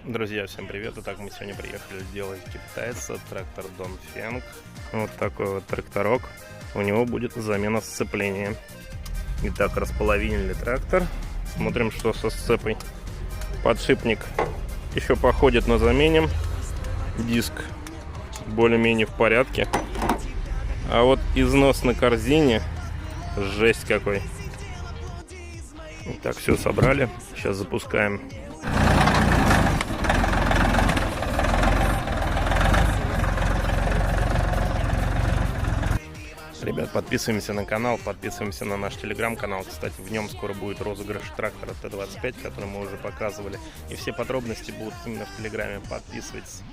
Друзья, всем привет! Итак, мы сегодня приехали делать китайца, трактор Dongfeng. Вот такой вот тракторок. У него будет замена сцепления. Итак, располовинили трактор. Смотрим, что со сцепой. Подшипник еще походит, но заменим. Диск более-менее в порядке. А вот износ на корзине жесть какой. Так, все собрали. Сейчас запускаем. Ребят, подписываемся на канал, подписываемся на наш телеграм-канал. Кстати, в нем скоро будет розыгрыш трактора Т-25, который мы уже показывали. И все подробности будут именно в телеграме. Подписывайтесь.